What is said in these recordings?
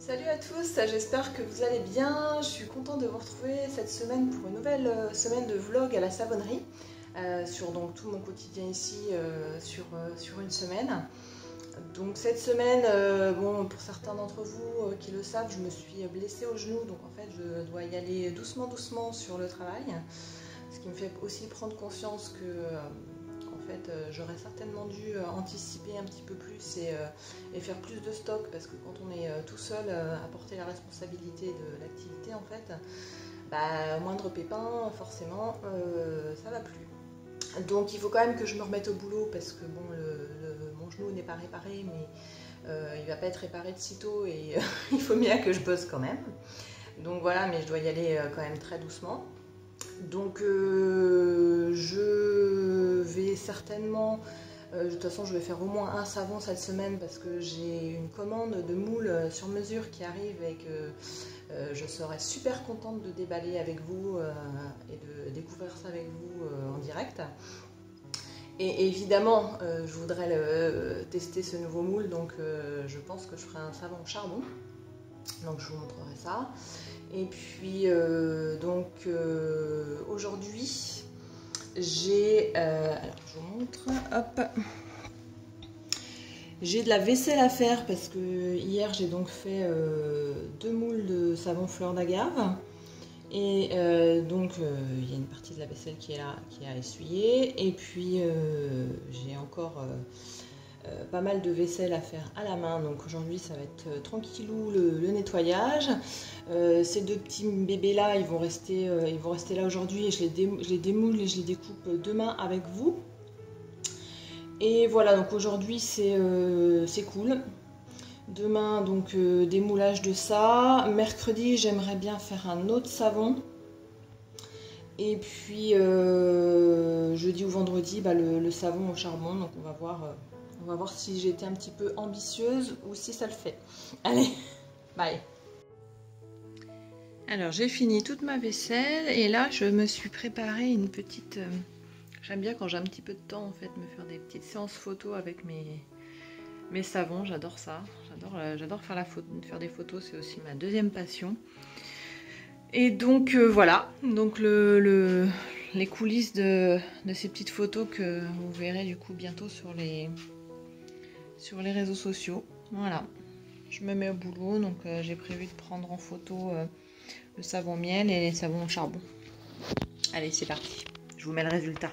Salut à tous, j'espère que vous allez bien. Je suis contente de vous retrouver cette semaine pour une nouvelle semaine de vlog à la savonnerie sur donc tout mon quotidien ici sur une semaine. Donc cette semaine, bon, pour certains d'entre vous qui le savent, je me suis blessée au genou, donc en fait je dois y aller doucement sur le travail, ce qui me fait aussi prendre conscience que en fait, j'aurais certainement dû anticiper un petit peu plus et faire plus de stock, parce que quand on est tout seul à porter la responsabilité de l'activité, en fait, bah, moindre pépin, forcément, ça va plus. Donc il faut quand même que je me remette au boulot, parce que bon, mon genou n'est pas réparé, mais il va pas être réparé de sitôt et il faut bien que je bosse quand même. Donc voilà, mais je dois y aller quand même très doucement. Donc je vais certainement, de toute façon je vais faire au moins un savon cette semaine, parce que j'ai une commande de moules sur mesure qui arrive et que je serai super contente de déballer avec vous et de découvrir ça avec vous en direct. Et évidemment je voudrais tester ce nouveau moule, donc je pense que je ferai un savon au charbon, donc je vous montrerai ça. Et puis aujourd'hui j'ai, alors je vous montre, hop, j'ai de la vaisselle à faire, parce que hier j'ai donc fait 2 moules de savon fleur d'agave, et donc il y a une partie de la vaisselle qui est là, qui est à essuyer, et puis j'ai encore pas mal de vaisselle à faire à la main, donc aujourd'hui ça va être tranquillou le nettoyage. Ces deux petits bébés là, ils vont rester là aujourd'hui, et je les démoule et je les découpe demain avec vous. Et voilà, donc aujourd'hui c'est cool. Demain donc démoulage de ça. Mercredi j'aimerais bien faire un autre savon. Et puis jeudi ou vendredi bah, le savon au charbon, donc on va voir si j'ai été un petit peu ambitieuse ou si ça le fait. Allez, bye. Alors j'ai fini toute ma vaisselle, et là je me suis préparé une petite... J'aime bien quand j'ai un petit peu de temps en fait, me faire des petites séances photos avec mes savons, j'adore ça. J'adore faire des photos, c'est aussi ma deuxième passion. Et donc voilà, donc les coulisses de ces petites photos que vous verrez du coup bientôt sur les réseaux sociaux. Voilà, je me mets au boulot, donc j'ai prévu de prendre en photo le savon miel et les savons au charbon. Allez, c'est parti, je vous mets le résultat.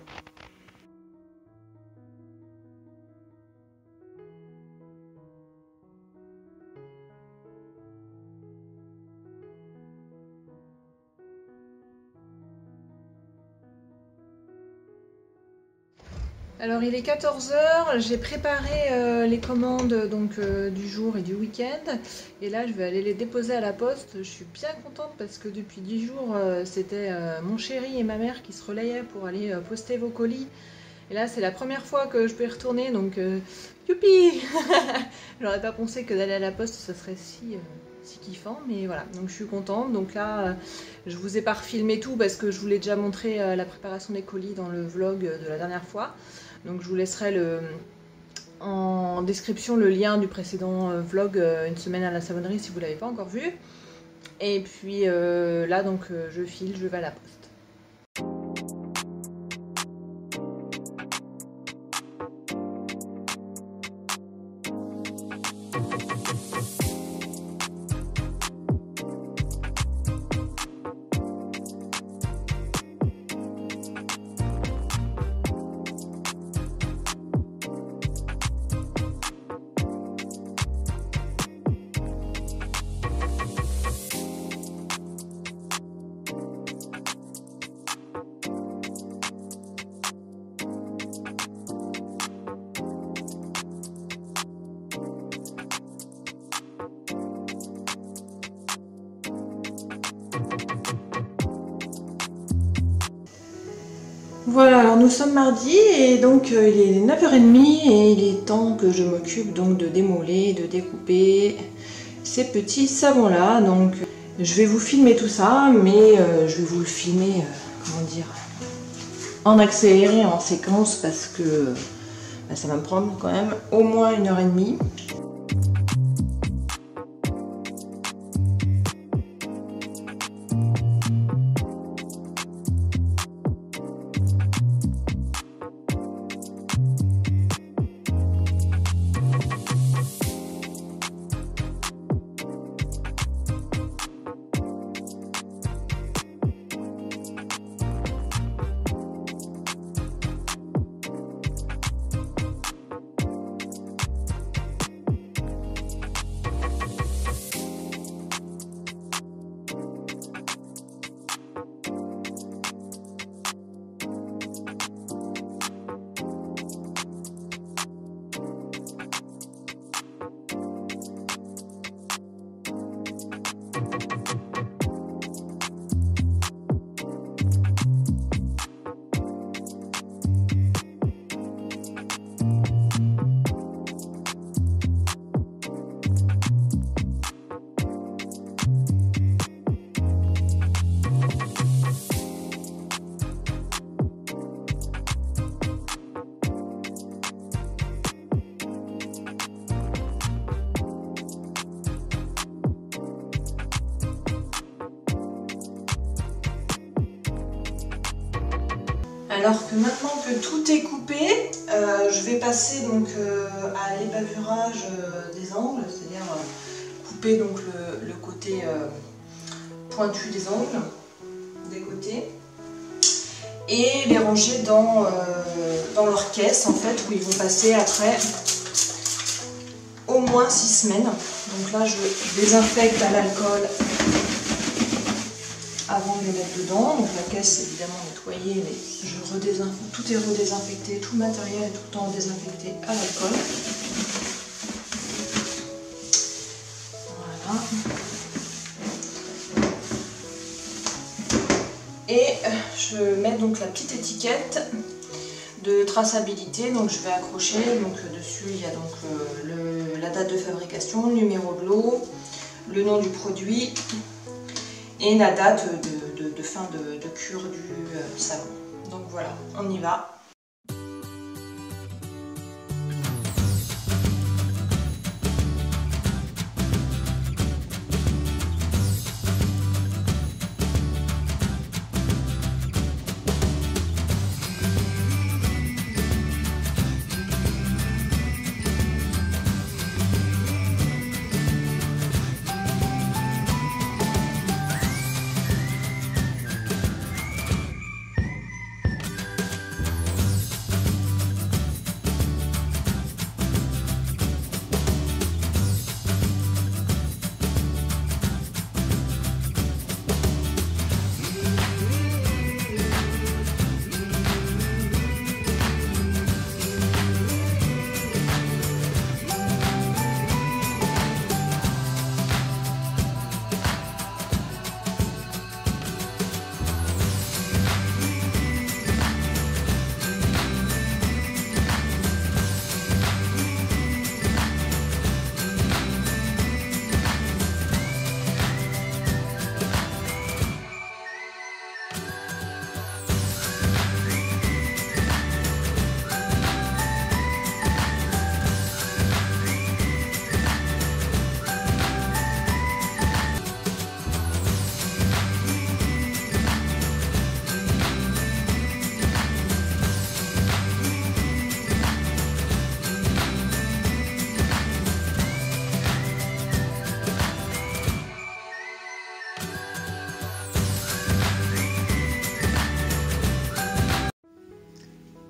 Alors il est 14 h, j'ai préparé les commandes donc, du jour et du week-end, et là je vais aller les déposer à la poste. Je suis bien contente parce que depuis 10 jours c'était mon chéri et ma mère qui se relayaient pour aller poster vos colis, et là c'est la première fois que je peux y retourner, donc youpi. J'aurais pas pensé que d'aller à la poste ça serait si kiffant, mais voilà, donc je suis contente. Donc là je vous ai pas refilmé tout parce que je vous l'ai déjà montré la préparation des colis dans le vlog de la dernière fois. Donc je vous laisserai en description le lien du précédent vlog une semaine à la savonnerie si vous ne l'avez pas encore vu. Et puis là donc je file, je vais à la poste. Voilà, alors nous sommes mardi et donc il est 9h30 et il est temps que je m'occupe donc de démouler, de découper ces petits savons là. Donc je vais vous filmer tout ça, mais je vais vous le filmer, comment dire, en accéléré, en séquence, parce que bah, ça va me prendre quand même au moins 1h30. Alors que maintenant que tout est coupé, je vais passer donc à l'ébavurage des angles, c'est-à-dire couper donc le côté pointu des ongles, des côtés, et les ranger dans leur caisse en fait, où ils vont passer après au moins 6 semaines. Donc là je désinfecte à l'alcool avant de les mettre dedans. Donc la caisse est évidemment nettoyée, mais tout est redésinfecté, tout le matériel est tout le temps désinfecté à l'alcool. Voilà. Et je mets donc la petite étiquette de traçabilité, donc je vais accrocher, donc dessus il y a donc la date de fabrication, le numéro de lot, le nom du produit et la date de fin de cure du savon. Donc voilà, on y va.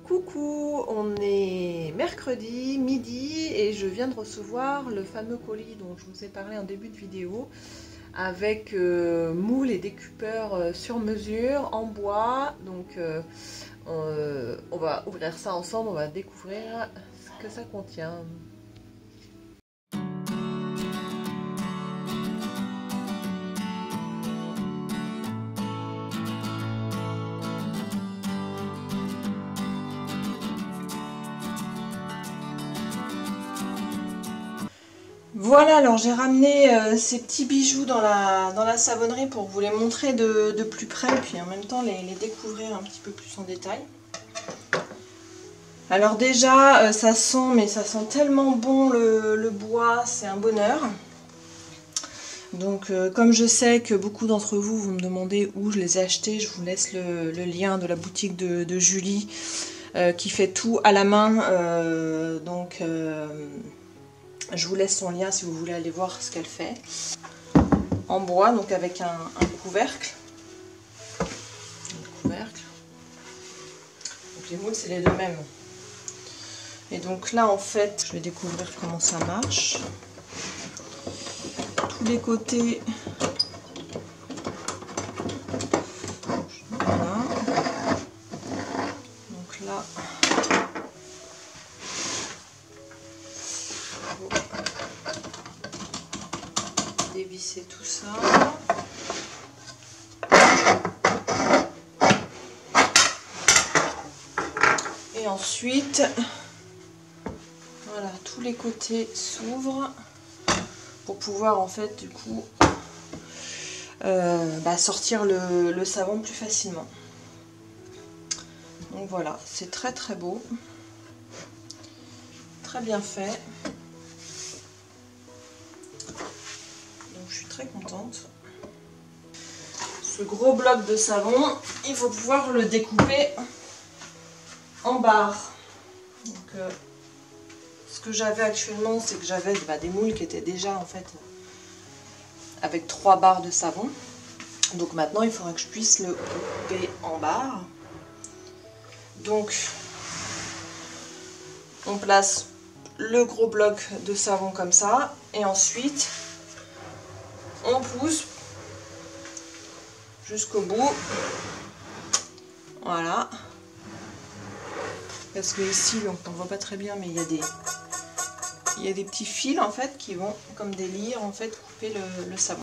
Coucou, on est mercredi midi et je viens de recevoir le fameux colis dont je vous ai parlé en début de vidéo avec moule et découpeur sur mesure en bois. Donc on va ouvrir ça ensemble, on va découvrir ce que ça contient. Voilà, alors j'ai ramené ces petits bijoux dans la savonnerie pour vous les montrer de plus près, puis en même temps les découvrir un petit peu plus en détail. Alors déjà, ça sent, mais ça sent tellement bon le bois, c'est un bonheur. Donc comme je sais que beaucoup d'entre vous vont me demander où je les ai achetés, je vous laisse le lien de la boutique de Julie qui fait tout à la main. Je vous laisse son lien si vous voulez aller voir ce qu'elle fait. En bois, donc avec un couvercle. Donc les moules, c'est les deux mêmes. Et donc là, en fait, je vais découvrir comment ça marche. Tous les côtés. Voilà. Donc là. Dévisser tout ça. Et ensuite, voilà, tous les côtés s'ouvrent pour pouvoir en fait du coup sortir le savon plus facilement. Donc voilà, c'est très très beau, très bien fait. Donc je suis très contente. Ce gros bloc de savon, il faut pouvoir le découper en barre. Donc, ce que j'avais actuellement, c'est que j'avais des moules qui étaient déjà en fait avec 3 barres de savon. Donc maintenant, il faudra que je puisse le couper en barres. Donc, on place le gros bloc de savon comme ça. Et ensuite, on pousse jusqu'au bout. Voilà. Parce que ici, donc, on ne voit pas très bien, mais il y a des petits fils en fait qui vont, comme des lyres, en fait, couper le savon.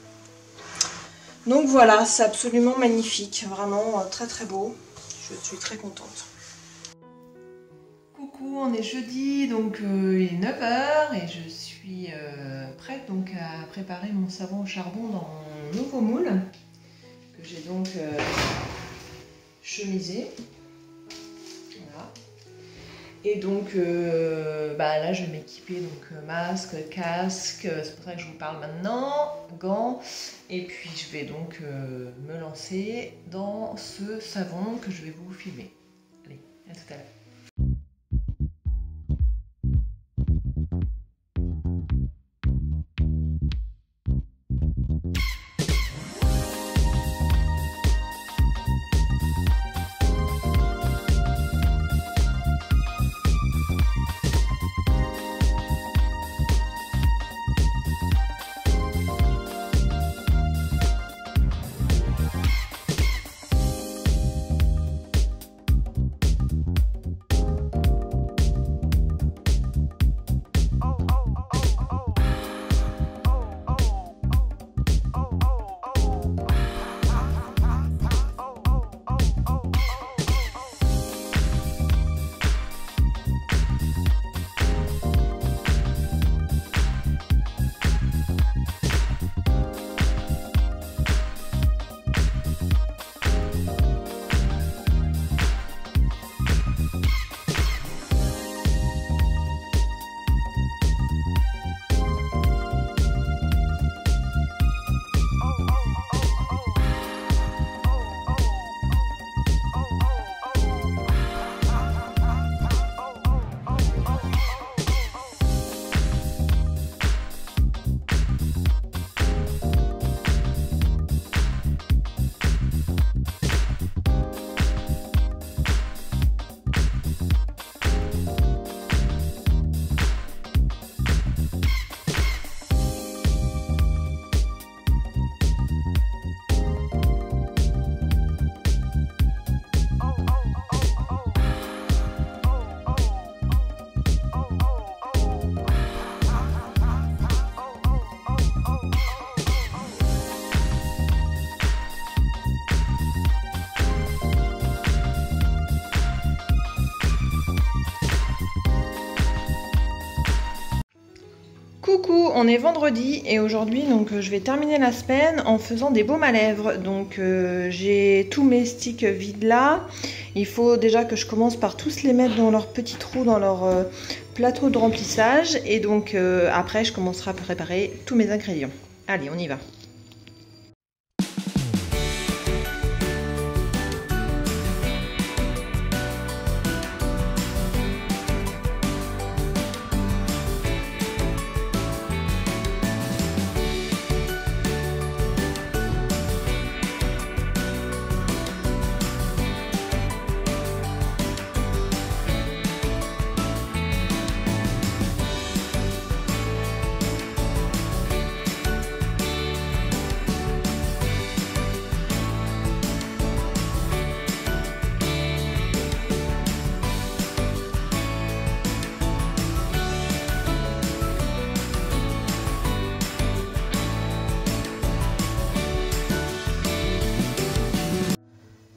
Donc voilà, c'est absolument magnifique, vraiment très très beau. Je suis très contente. Coucou, on est jeudi, donc il est 9 h et je suis prête donc à préparer mon savon au charbon dans mon nouveau moule que j'ai donc chemisé. Voilà. Et donc là je vais m'équiper, donc masque, casque, c'est pour ça que je vous parle maintenant, gants, et puis je vais donc me lancer dans ce savon que je vais vous filmer. Allez, à tout à l'heure. Coucou, on est vendredi et aujourd'hui donc je vais terminer la semaine en faisant des baumes à lèvres. Donc j'ai tous mes sticks vides là. Il faut déjà que je commence par tous les mettre dans leur petit trou, dans leur plateau de remplissage. Et donc après je commencerai à préparer tous mes ingrédients. Allez, on y va.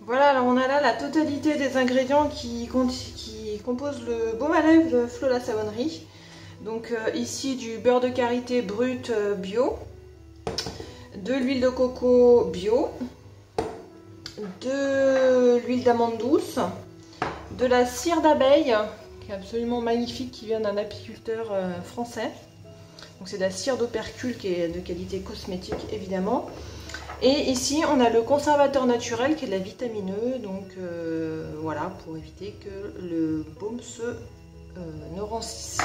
Voilà, alors on a là la totalité des ingrédients qui composent le baume à lèvres de Flo la Savonnerie. Donc ici du beurre de karité brut bio, de l'huile de coco bio, de l'huile d'amande douce, de la cire d'abeille qui est absolument magnifique, qui vient d'un apiculteur français. Donc c'est de la cire d'opercule qui est de qualité cosmétique évidemment. Et ici on a le conservateur naturel qui est de la vitamine E, donc voilà, pour éviter que le baume ne rancisse.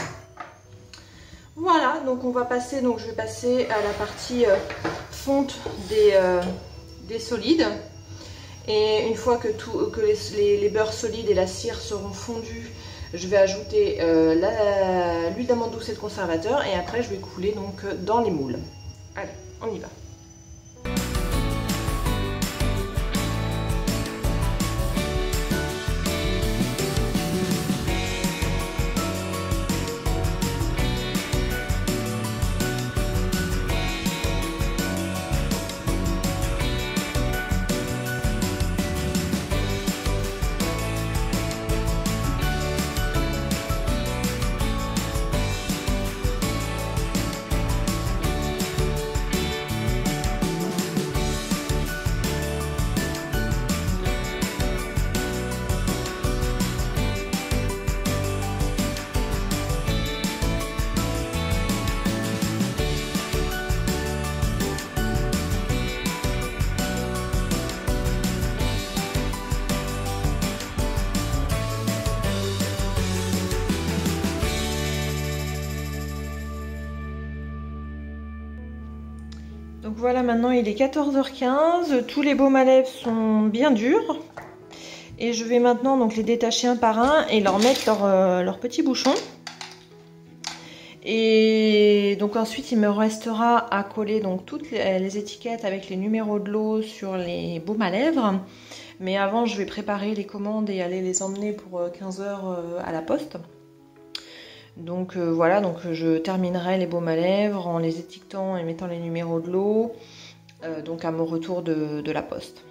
Voilà, donc on va passer, donc je vais passer à la partie fonte des solides. Et une fois que les beurres solides et la cire seront fondus, je vais ajouter l'huile d'amande douce et le conservateur, et après je vais couler donc dans les moules. Allez, on y va. Donc voilà, maintenant il est 14h15, tous les baumes à lèvres sont bien durs. Et je vais maintenant donc les détacher un par un et leur mettre leur petit bouchon. Et donc ensuite il me restera à coller donc toutes les étiquettes avec les numéros de lot sur les baumes à lèvres. Mais avant je vais préparer les commandes et aller les emmener pour 15 h à la poste. Donc voilà, donc je terminerai les baumes à lèvres en les étiquetant et mettant les numéros de lot, donc à mon retour de la poste.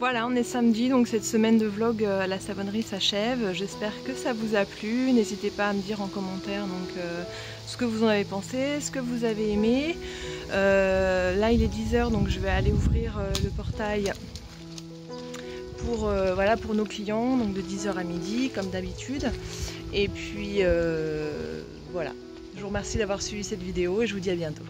Voilà, on est samedi, donc cette semaine de vlog à la savonnerie s'achève. J'espère que ça vous a plu. N'hésitez pas à me dire en commentaire ce que vous en avez pensé, ce que vous avez aimé. Là il est 10 h, donc je vais aller ouvrir le portail pour nos clients, donc de 10 h à midi comme d'habitude. Et puis voilà, je vous remercie d'avoir suivi cette vidéo et je vous dis à bientôt.